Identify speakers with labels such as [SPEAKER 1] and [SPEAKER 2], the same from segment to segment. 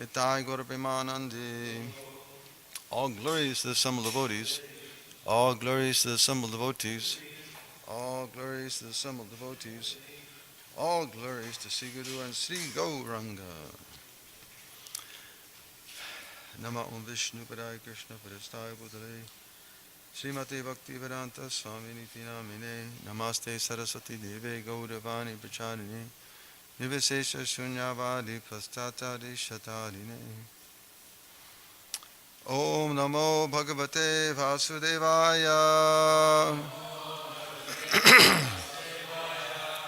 [SPEAKER 1] Nitai Gaura Premanandi. All glories to the assembled devotees. All glories to the assembled devotees. All glories to the assembled devotees. All glories to Sri Guru and Sri Gauranga. Nama Om Vishnu Padaya Krishna Padasthaya Bhutale Srimate Bhakti Vedanta Swami Niti Namine Namaste Saraswati Deve Gauravani Pracharine Nivesesha Shunyavadi Pastatari Shatarine Om Namo Bhagavate Vasudevaya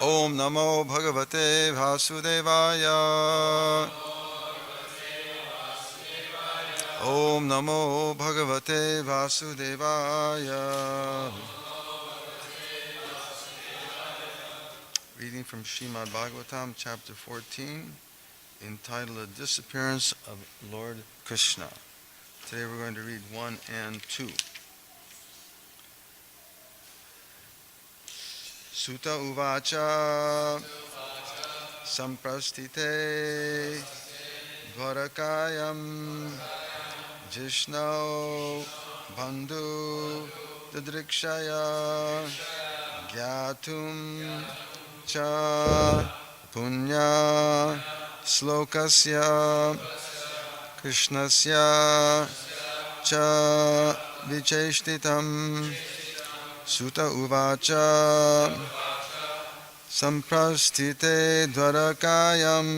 [SPEAKER 1] Om Namo Bhagavate Vasudevaya Om Namo Bhagavate Vasudevaya. Reading from Srimad Bhagavatam, chapter 14, entitled The Disappearance of Lord Krishna. Today we're going to read 1 and 2. Sutta Uvacha Samprastite Dvarakayam Jishno Bandhu Didrikshaya Gyatum Cha Punya Slokasya Krishnasya Cha Vicheshtitam Sutta Uvacha Samprastite Dvarakayam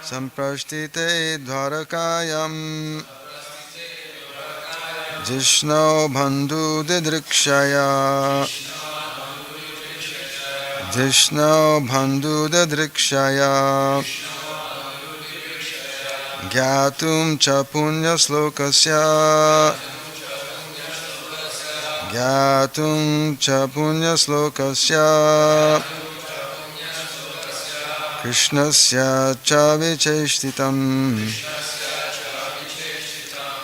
[SPEAKER 1] Samprastite Dvarakayam Jishno Bandhu Didrikshaya Jishno Bandhu Didrikshaya Gyatum Cha Punya Slokasya Gyatum Cha Punya Slokasya Krishnasya Cha Vicheshtitam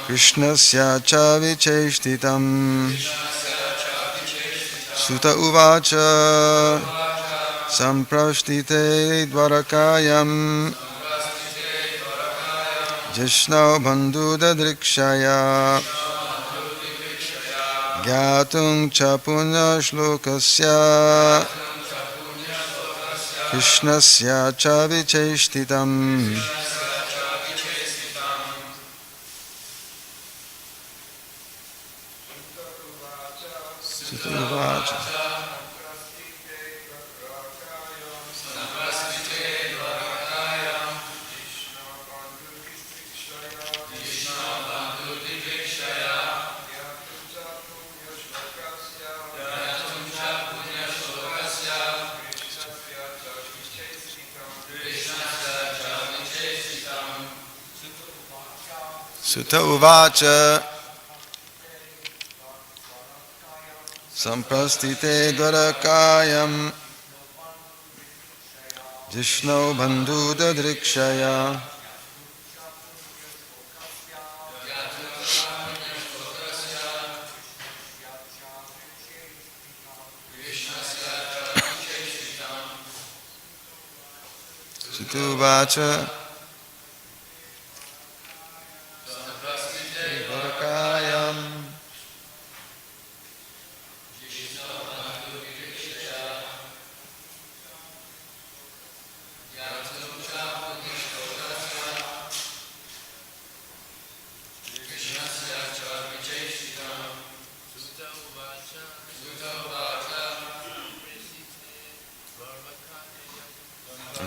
[SPEAKER 1] Krishnasya Cha Vicheshtitam Sutta Uvacha Samprashtite Dvarakayam Jishno Bandhu Dadrikshaya Gyatum Cha Punya Shlokasya Krishnasya Cha Vicheshtitam Sutta Uvacha Sutta Uvacha Samprastite Dvarakayam Jishno Bandhu Dadrikshaya Sutta Uvacha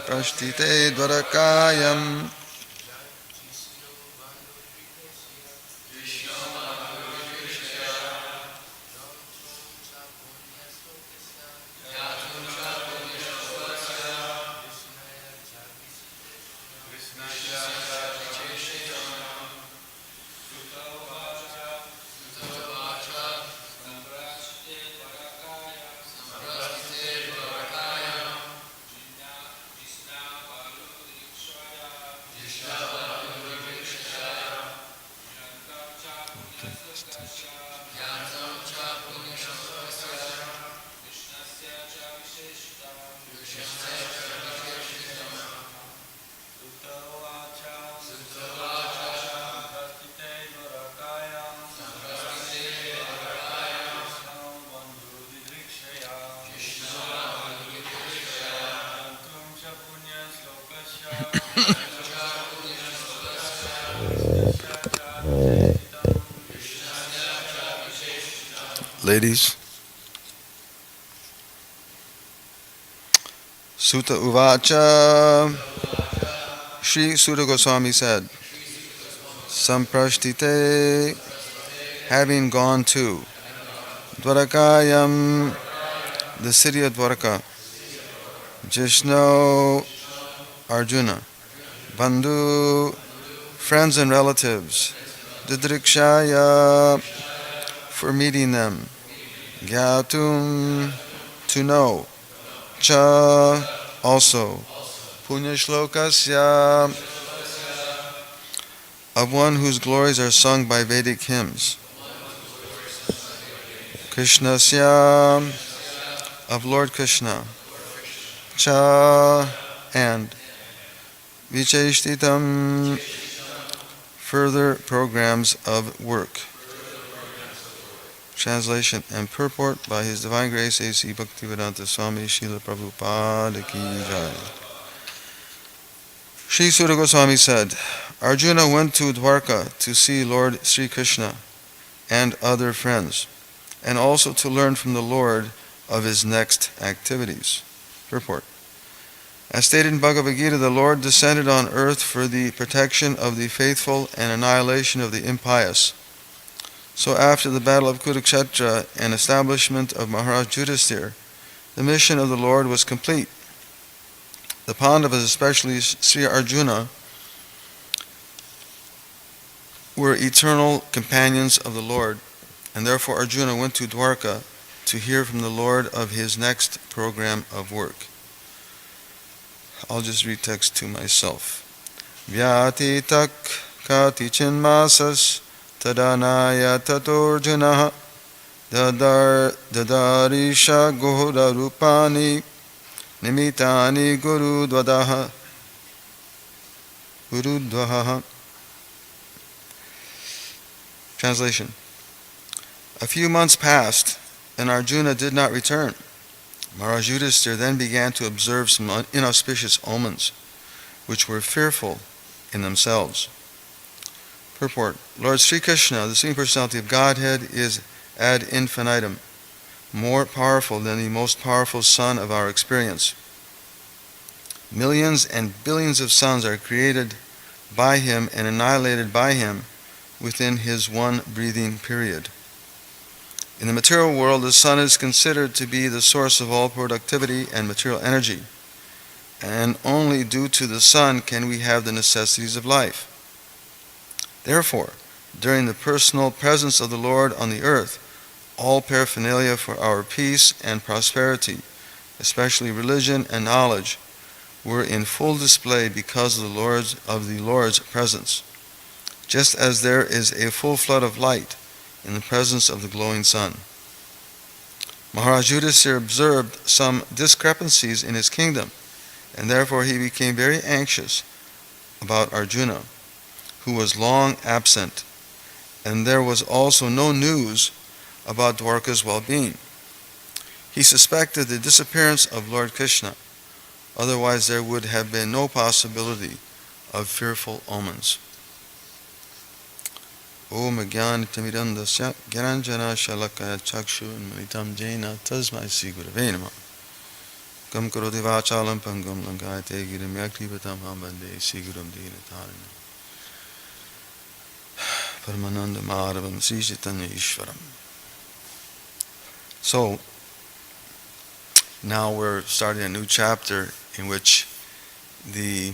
[SPEAKER 1] Prashtite Dvarakayam Ladies, Sutta Uvacha, Sri Sutta Goswami said, Samprashtite, having gone to Dwarakayam, the city of Dwaraka, Jishno, Arjuna, Bandhu, friends and relatives, Didrikshaya, for meeting them, Gyatum, to know, Cha, also, Punyashlokasya, of one whose glories are sung by Vedic hymns, Krishnasya, of Lord Krishna, Cha, and Vicheshtitam, further programs of work. Translation and purport by His Divine Grace A.C. Bhaktivedanta Swami Srila Prabhupada Ki Jai. Sri Sutta Goswami said, Arjuna went to Dwarka to see Lord Sri Krishna and other friends, and also to learn from the Lord of his next activities. Purport. As stated in Bhagavad Gita, the Lord descended on earth for the protection of the faithful and annihilation of the impious. So after the battle of Kurukshetra and establishment of Maharaj Yudhisthira, the mission of the Lord was complete. The Pandavas, especially Sri Arjuna, were eternal companions of the Lord, and therefore Arjuna went to Dwarka to hear from the Lord of his next program of work. I'll just read text to myself. Vyatitak kati chinmasas tadanaya tatorjunaha dadarisha gohura rupani nimitani gurudvaha. Translation. A few months passed, and Arjuna did not return. Maharaj Yudhisthira then began to observe some inauspicious omens, which were fearful in themselves. Purport. Lord Sri Krishna, the Supreme Personality of Godhead, is ad infinitum, more powerful than the most powerful sun of our experience. Millions and billions of suns are created by him and annihilated by him within his one breathing period. In the material world, the sun is considered to be the source of all productivity and material energy, and only due to the sun can we have the necessities of life. Therefore, during the personal presence of the Lord on the earth, all paraphernalia for our peace and prosperity, especially religion and knowledge, were in full display because of the Lord's presence, just as there is a full flood of light in the presence of the glowing sun. Maharaj Yudhisthira observed some discrepancies in his kingdom, and therefore he became very anxious about Arjuna, who was long absent, and there was also no news about Dwarka's well-being. He suspected the disappearance of Lord Krishna, otherwise there would have been no possibility of fearful omens. Om Jnanatamidandasya Gyananjana Shalakaya Chakshu Malitam Jena Tasmai Sri Gurave Namah. Kam Karoti Vachalam Pangam Lankayate Girim Yakripatam Hambande Sri Gurum Dinatarana Paramananda Madhavam Sri Chaitanya Ishvaram. So, now we're starting a new chapter in which the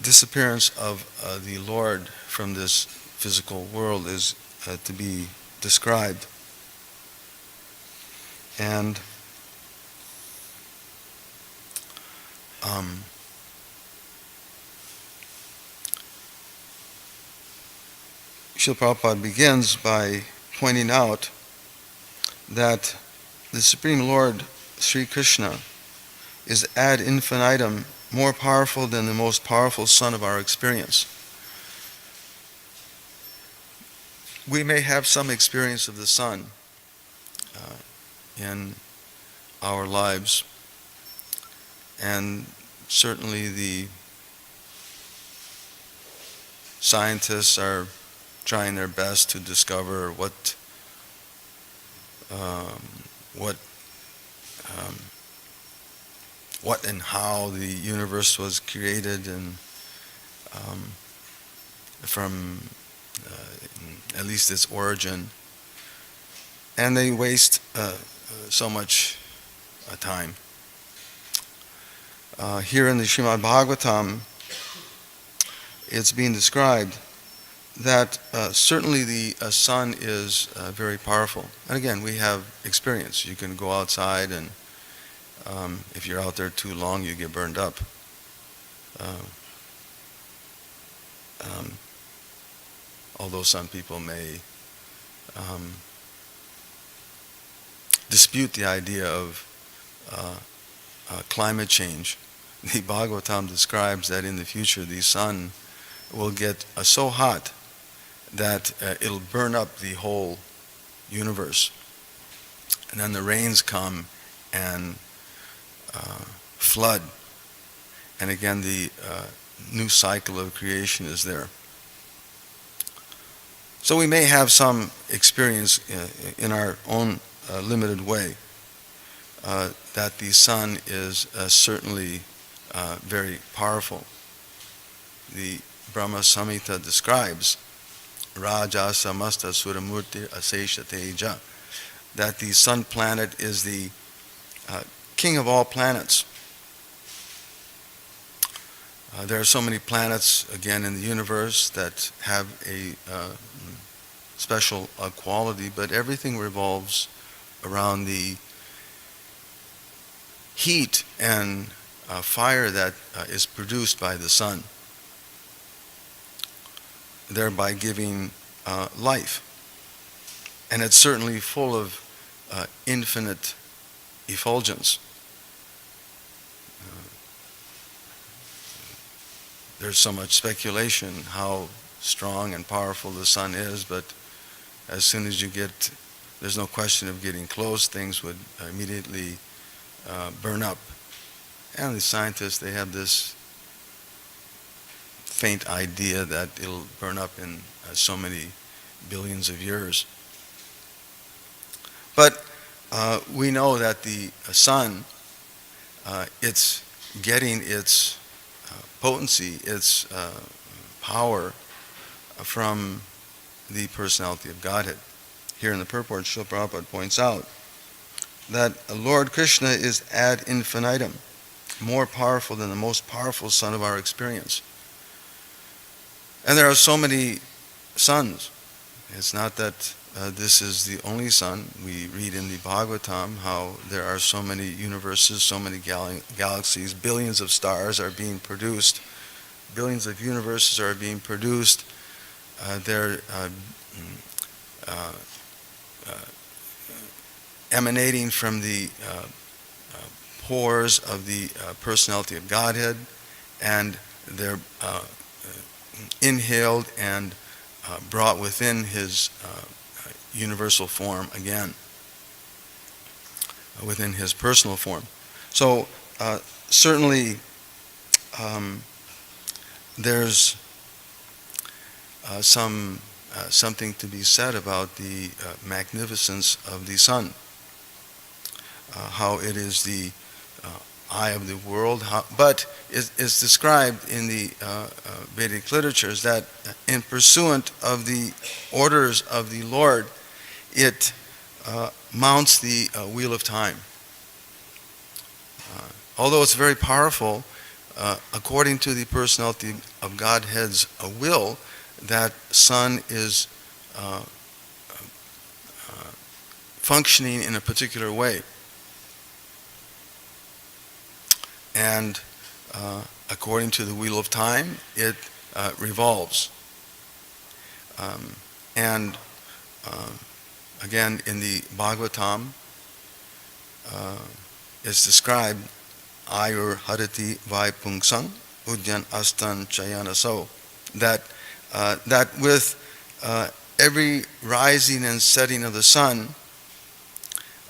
[SPEAKER 1] disappearance of the Lord from this physical world is to be described. And Srila Prabhupada begins by pointing out that the Supreme Lord, Sri Krishna, is ad infinitum more powerful than the most powerful sun of our experience. We may have some experience of the sun in our lives, And certainly the scientists are trying their best to discover um, what um, what and how the universe was created, and from at least its origin. And they waste so much time. Here in the Srimad Bhagavatam, it's being described that certainly the sun is very powerful. And again, we have experience. You can go outside, and if you're out there too long, you get burned up. Uh, um, Although some people may dispute the idea of climate change, the Bhagavatam describes that in the future the sun will get so hot that it'll burn up the whole universe. And then the rains come and flood. And again, the new cycle of creation is there. So we may have some experience in our own limited way that the sun is certainly very powerful. The Brahma Samhita describes Raja Samasta Suramurti Asesha Teja, that the sun planet is the king of all planets. There are so many planets, again, in the universe that have a special quality, but everything revolves around the heat and fire that is produced by the sun, thereby giving life. And it's certainly full of infinite effulgence. There's so much speculation how strong and powerful the sun is, but as soon as there's no question of getting close, things would immediately burn up. And the scientists, they have this faint idea that it'll burn up in so many billions of years. But we know that the sun, it's getting its potency, its power from the personality of Godhead. Here in the purport, Srila Prabhupada points out that Lord Krishna is ad infinitum, more powerful than the most powerful sun of our experience. And there are so many suns. It's not that this is the only sun. We read in the Bhagavatam how there are so many universes, so many galaxies, billions of stars are being produced, billions of universes are being produced. They're emanating from the pores of the personality of Godhead, and they're inhaled and brought within his universal form again, within his personal form. So certainly there's something to be said about the magnificence of the sun, how it is the eye of the world, but it's described in the Vedic literatures that in pursuant of the orders of the Lord, it mounts the wheel of time. Although it's very powerful, according to the personality of Godhead's will, that sun is functioning in a particular way. And according to the wheel of time, it revolves. And again, in the Bhagavatam, it's described, Ayur Harati Vaipungsang Udyan Astan Chayanaso, that with every rising and setting of the sun,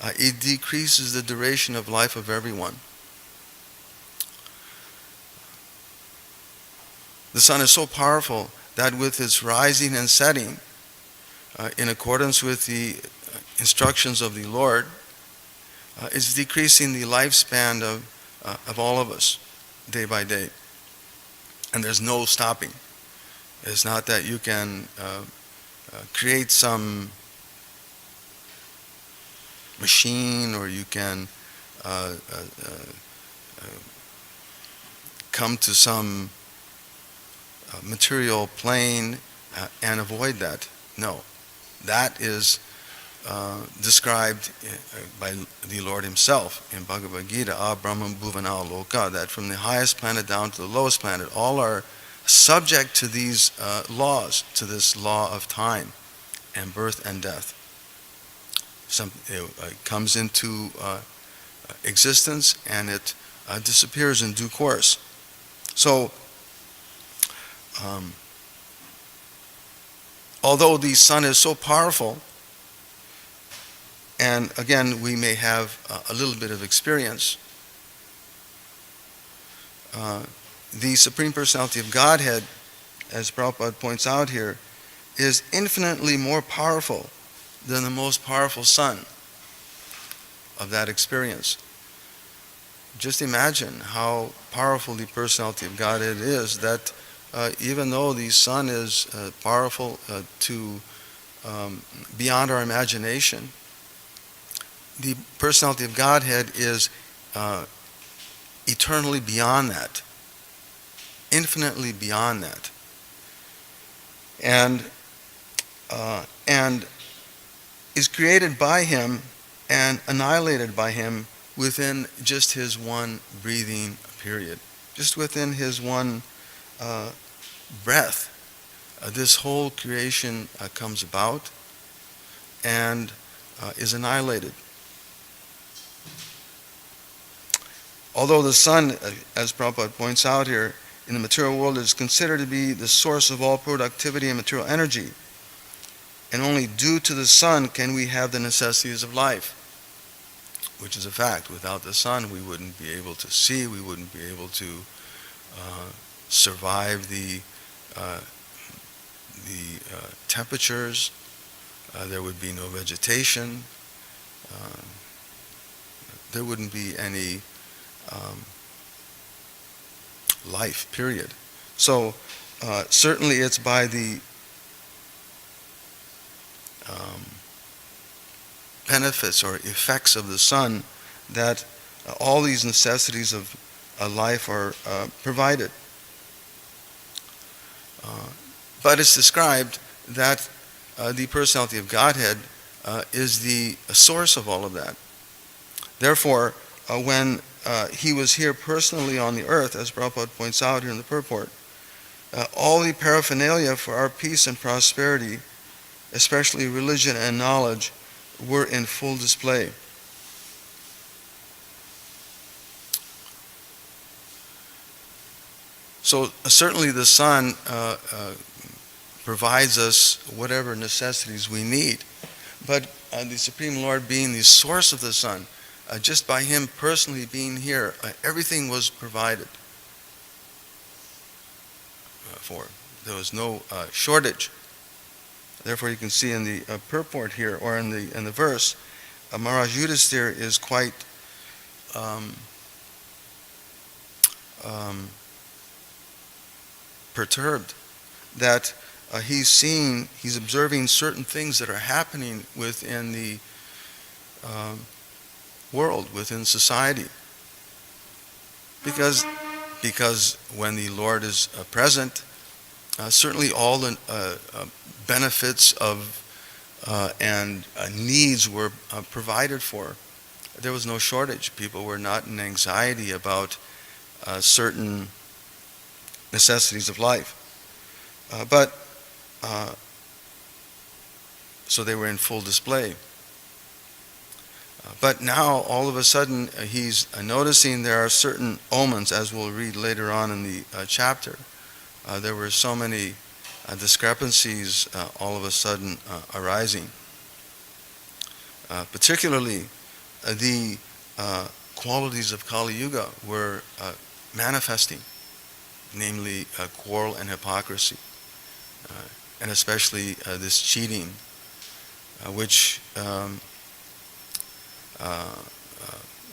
[SPEAKER 1] it decreases the duration of life of everyone. The sun is so powerful that with its rising and setting, in accordance with the instructions of the Lord, it's decreasing the lifespan of all of us day by day. And there's no stopping. It's not that you can create some machine, or you can come to some material plane and avoid that. No. That is described by the Lord Himself in Bhagavad Gita, Brahman Bhuvana Loka, that from the highest planet down to the lowest planet, all are subject to these laws, to this law of time and birth and death. It comes into existence and it disappears in due course. So, although the sun is so powerful, and again, we may have a little bit of experience, the Supreme Personality of Godhead, as Prabhupada points out here, is infinitely more powerful than the most powerful sun of that experience. Just imagine how powerful the Personality of Godhead is, that even though the sun is powerful to beyond our imagination, the Personality of Godhead is eternally beyond that, infinitely beyond that, and is created by Him and annihilated by Him within just His one breathing period, just within His one breath. This whole creation comes about and is annihilated. Although the sun, as Prabhupada points out here, in the material world is considered to be the source of all productivity and material energy, and only due to the sun can we have the necessities of life, which is a fact. Without the sun, we wouldn't be able to see, we wouldn't be able to survive the temperatures, there would be no vegetation, there wouldn't be any life, period. So certainly it's by the benefits or effects of the sun that all these necessities of life are provided. But it's described that the Personality of Godhead is the source of all of that. Therefore, when He was here personally on the earth, as Prabhupada points out here in the purport, all the paraphernalia for our peace and prosperity, especially religion and knowledge, were in full display. So certainly the sun provides us whatever necessities we need, but the Supreme Lord being the source of the sun, just by Him personally being here, everything was provided for. There was no shortage. Therefore, you can see in the purport here, or in the verse, Maharaj Yudhisthira is quite perturbed that he's observing certain things that are happening within the world, within society. Because when the Lord is present, certainly all the benefits of and needs were provided for. There was no shortage. People were not in anxiety about certain necessities of life. So they were in full display. But now, all of a sudden, he's noticing there are certain omens, as we'll read later on in the chapter. There were so many discrepancies all of a sudden arising. Particularly, the qualities of Kali Yuga were manifesting. namely quarrel and hypocrisy, and especially this cheating, which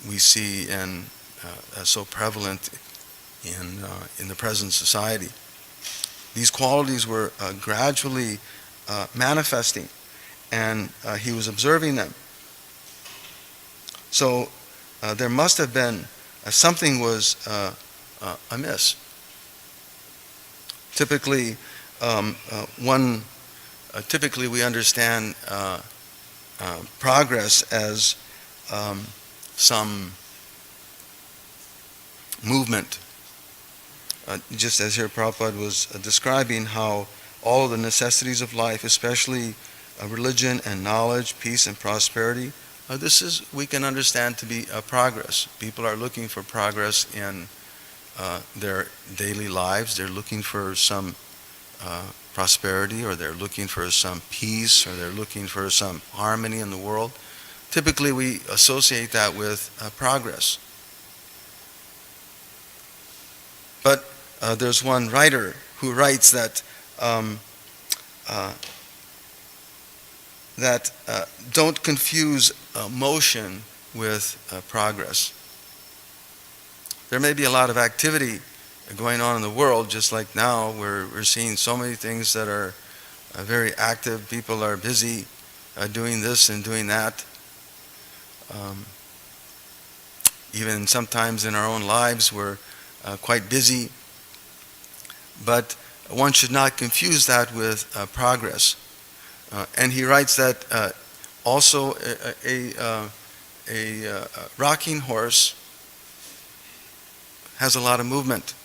[SPEAKER 1] we see and so prevalent in the present society. These qualities were gradually manifesting, and he was observing them. So there must have been something was amiss. Typically, typically we understand progress as some movement. Just as here Prabhupada was describing how all of the necessities of life, especially religion and knowledge, peace and prosperity, we can understand to be progress. People are looking for progress in their daily lives. They're looking for some prosperity, or they're looking for some peace, or they're looking for some harmony in the world. Typically we associate that with progress. But there's one writer who writes that don't confuse motion with progress. There may be a lot of activity going on in the world, just like now we're seeing so many things that are very active. People are busy doing this and doing that. Even sometimes in our own lives we're quite busy, but one should not confuse that with progress. And he writes that also a rocking horse has a lot of movement,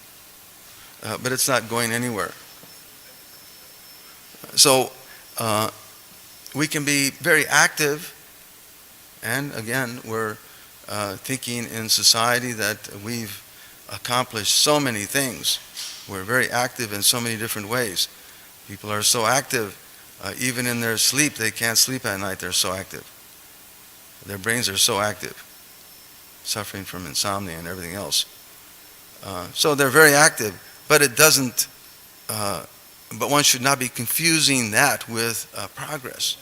[SPEAKER 1] but it's not going anywhere. So we can be very active, and again, we're thinking in society that we've accomplished so many things. We're very active in so many different ways. People are so active, even in their sleep, they can't sleep at night, they're so active. Their brains are so active, suffering from insomnia and everything else. So they're very active, but it doesn't, but one should not be confusing that with progress.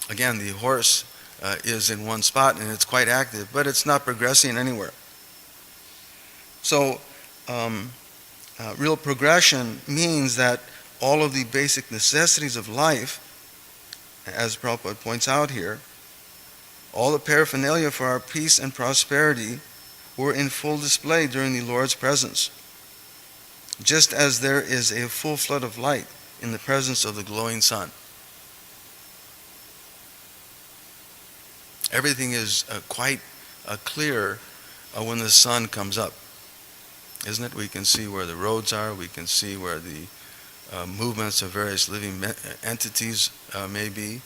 [SPEAKER 1] Again, the horse is in one spot and it's quite active, but it's not progressing anywhere. So real progression means that all of the basic necessities of life, as Prabhupada points out here, all the paraphernalia for our peace and prosperity were in full display during the Lord's presence, just as there is a full flood of light in the presence of the glowing sun. Everything is quite clear when the sun comes up, isn't it? We can see where the roads are, we can see where the movements of various living entities may be.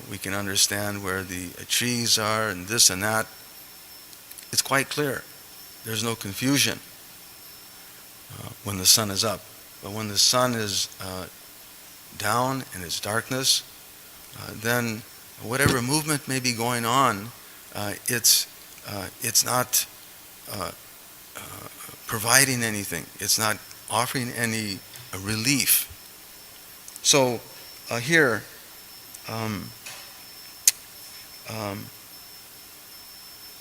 [SPEAKER 1] We can understand where the trees are and this and that. It's quite clear. There's no confusion when the sun is up. But when the sun is down in its darkness, then whatever movement may be going on, it's not providing anything. It's not offering any relief. So here,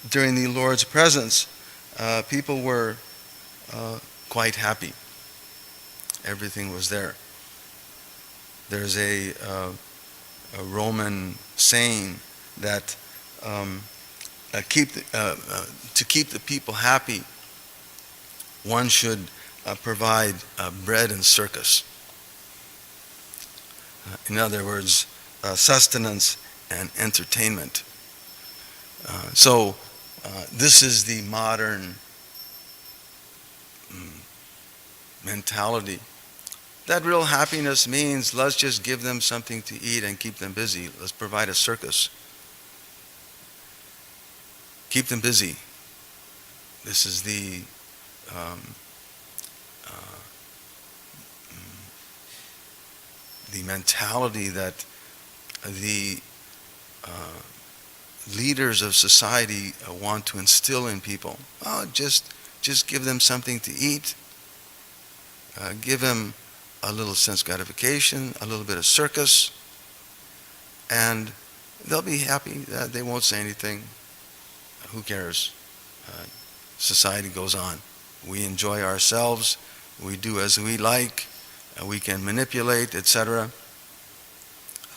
[SPEAKER 1] during the Lord's presence, people were quite happy. Everything was there. There's a Roman saying that to keep the people happy, one should provide bread and circus. In other words, sustenance and entertainment. So this is the modern mentality. That real happiness means let's just give them something to eat and keep them busy. Let's provide a circus. Keep them busy. This is the mentality that the leaders of society want to instill in people. Oh, just just give them something to eat, give them a little sense gratification, a little bit of circus, and they'll be happy. They won't say anything. Who cares? Society goes on. We enjoy ourselves. We do as we like. We can manipulate, etc.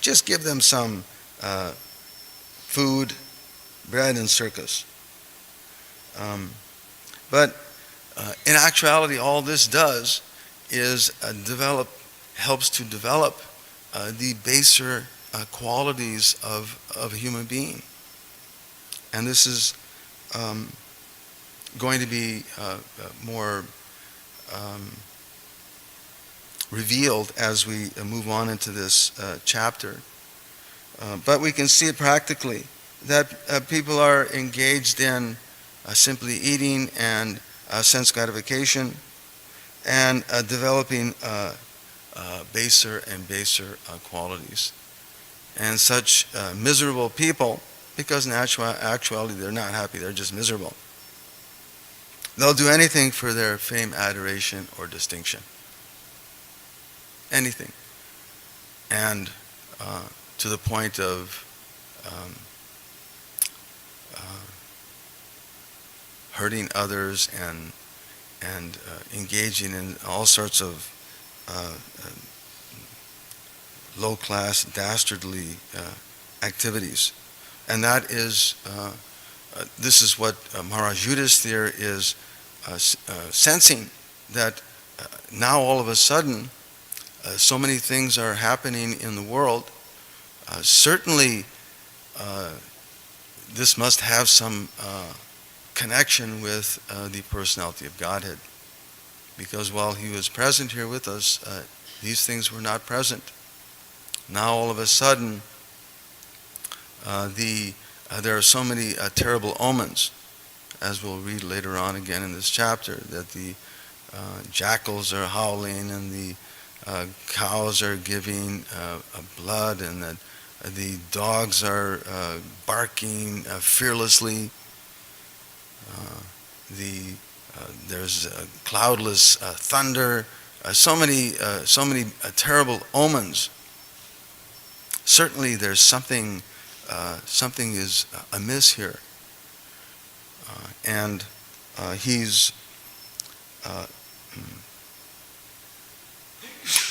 [SPEAKER 1] Just give them some food, bread, and circus. But in actuality, all this does is helps to develop the baser qualities of a human being. And this is going to be more revealed as we move on into this chapter. But we can see it practically, that people are engaged in simply eating and sense gratification, and developing baser and baser qualities. And such miserable people, because in actuality they're not happy, they're just miserable. They'll do anything for their fame, adoration, or distinction. Anything. And to the point of hurting others and engaging in all sorts of low-class, dastardly activities. And that is, this is what Maharaj Yudhisthira is sensing, that now all of a sudden so many things are happening in the world. Certainly this must have some connection with the personality of Godhead, because while he was present here with us, these things were not present. Now all of a sudden there are so many terrible omens, as we'll read later on again in this chapter, that the jackals are howling, and the cows are giving blood, and that the dogs are barking fearlessly. There's cloudless thunder. So many terrible omens. Certainly, there's something is amiss here, and he's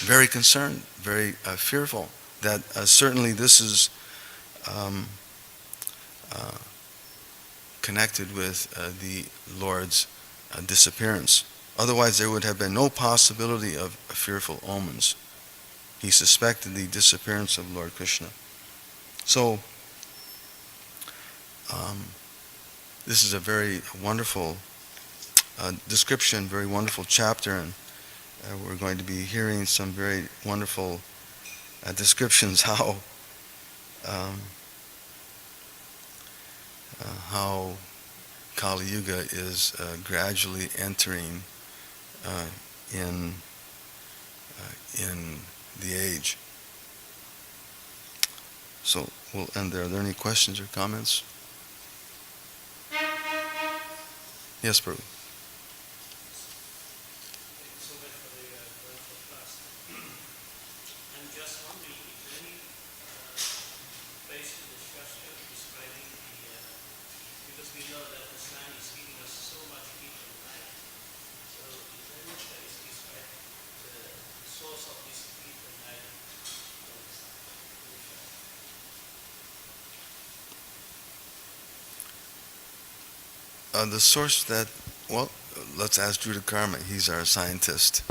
[SPEAKER 1] very concerned, very fearful that certainly this is connected with the Lord's disappearance. Otherwise, there would have been no possibility of fearful omens. He suspected the disappearance of Lord Krishna. So, this is a very wonderful description, very wonderful chapter, and we're going to be hearing some very wonderful descriptions how Kali Yuga is gradually entering in the age. So we'll end there. Are there any questions or comments? Yes, Prabhu. The source that, well, let's ask Judah Karma. He's our scientist.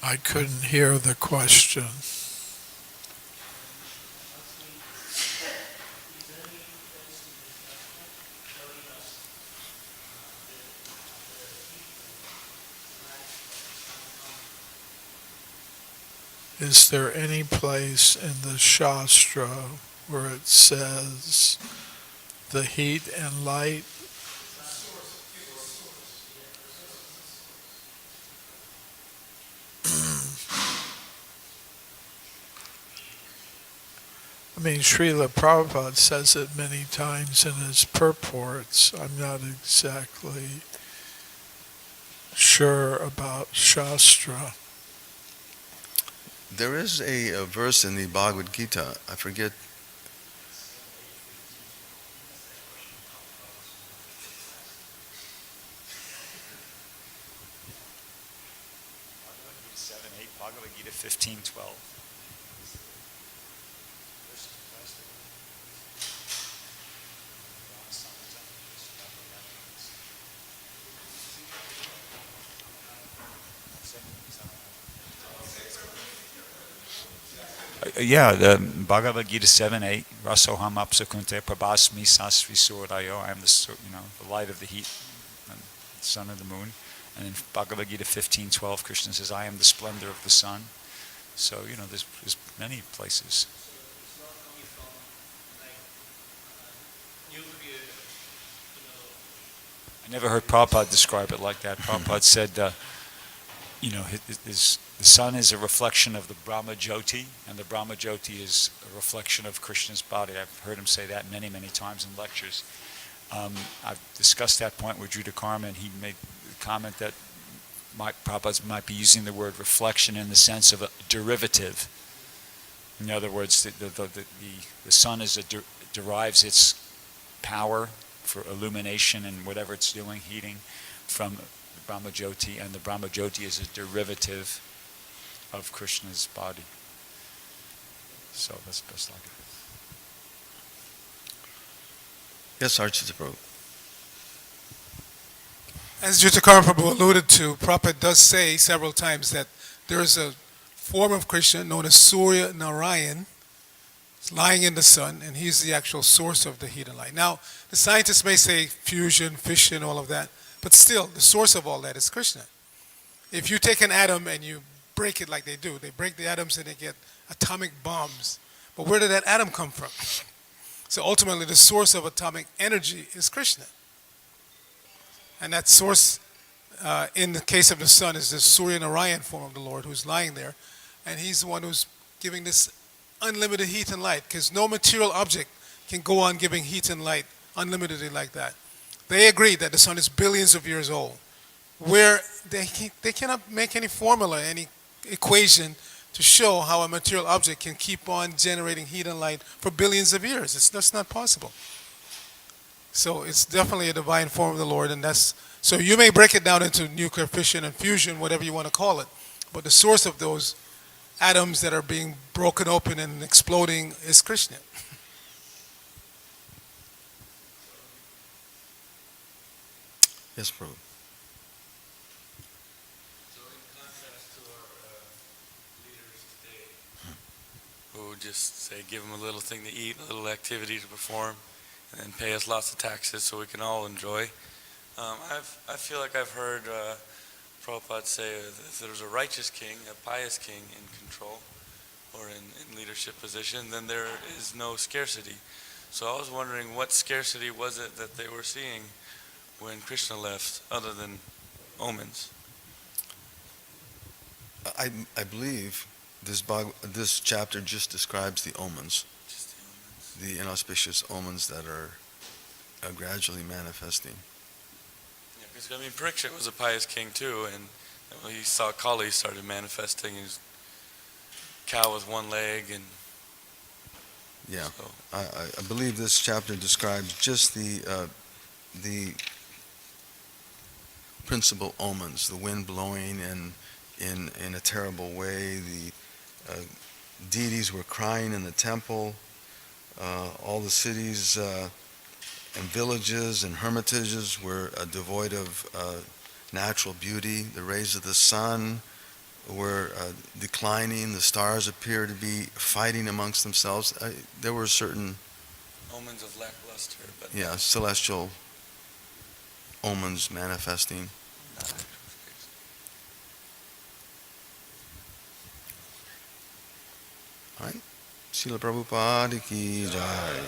[SPEAKER 2] I couldn't hear the question. Is there any place in the Shastra where it says the heat and light? mean, Srila Prabhupada says it many times in his purports. I'm not exactly sure about Shastra.
[SPEAKER 1] There is a verse in the Bhagavad Gita, I forget.
[SPEAKER 3] Bhagavad Gita 7:8, Bhagavad Gita 15:12. Yeah, the Bhagavad Gita 7:8. Rasoham apsakunte prabhasmi sasri surayo. I am the light of the heat, and the sun of the moon. And in Bhagavad Gita 15:12, Krishna says, I am the splendor of the sun. So, there's many places. I never heard Prabhupada describe it like that. Prabhupada said, the sun is a reflection of the Brahma Jyoti, and the Brahma Jyoti is a reflection of Krishna's body. I've heard him say that many, many times in lectures. I've discussed that point with Judah Karma, and he made the comment that Prabhupada might be using the word reflection in the sense of a derivative. In other words, the sun derives its power for illumination and whatever it's doing, heating, from Brahma Jyoti, and the Brahma Jyoti is a derivative of Krishna's body. So that's best like it.
[SPEAKER 1] Yes, Archita Prabhu.
[SPEAKER 4] As Jutakar Prabhu alluded to, Prabhupada does say several times that there is a form of Krishna known as Surya Narayan. It's lying in the sun, and he's the actual source of the heat and light. Now, the scientists may say fusion, fission, all of that, but still, the source of all that is Krishna. If you take an atom and you break it like they do, they break the atoms and they get atomic bombs. But where did that atom come from? So ultimately, the source of atomic energy is Krishna. And that source, in the case of the sun, is the Surya Narayan form of the Lord who's lying there. And he's the one who's giving this unlimited heat and light, because no material object can go on giving heat and light unlimitedly like that. They agree that the sun is billions of years old, where they cannot make any formula, any equation to show how a material object can keep on generating heat and light for billions of years. That's not possible. So it's definitely a divine form of the Lord, and so you may break it down into nuclear fission and fusion, whatever you want to call it, but the source of those atoms that are being broken open and exploding is Krishna.
[SPEAKER 1] Yes, Prabhu.
[SPEAKER 5] So in contrast to our leaders today, who just say give them a little thing to eat, a little activity to perform, and then pay us lots of taxes so we can all enjoy. I feel like I've heard Prabhupada say if there was a righteous king, a pious king in control or in leadership position, then there is no scarcity. So I was wondering, what scarcity was it that they were seeing when Krishna left, other than omens?
[SPEAKER 1] I believe this chapter just describes the omens,
[SPEAKER 5] Just the omens.
[SPEAKER 1] the inauspicious omens that are gradually manifesting.
[SPEAKER 5] Yeah, because Parikshit was a pious king too, and he saw Kali started manifesting. His cow with one leg, and
[SPEAKER 1] Yeah,
[SPEAKER 5] so,
[SPEAKER 1] I believe this chapter describes just the principal omens, the wind blowing in a terrible way, the deities were crying in the temple, all the cities and villages and hermitages were devoid of natural beauty, the rays of the sun were declining, the stars appear to be fighting amongst themselves. There were certain
[SPEAKER 5] omens of lackluster, but
[SPEAKER 1] celestial omens manifesting.
[SPEAKER 5] not.
[SPEAKER 1] All right. Srila Prabhupada ki jai.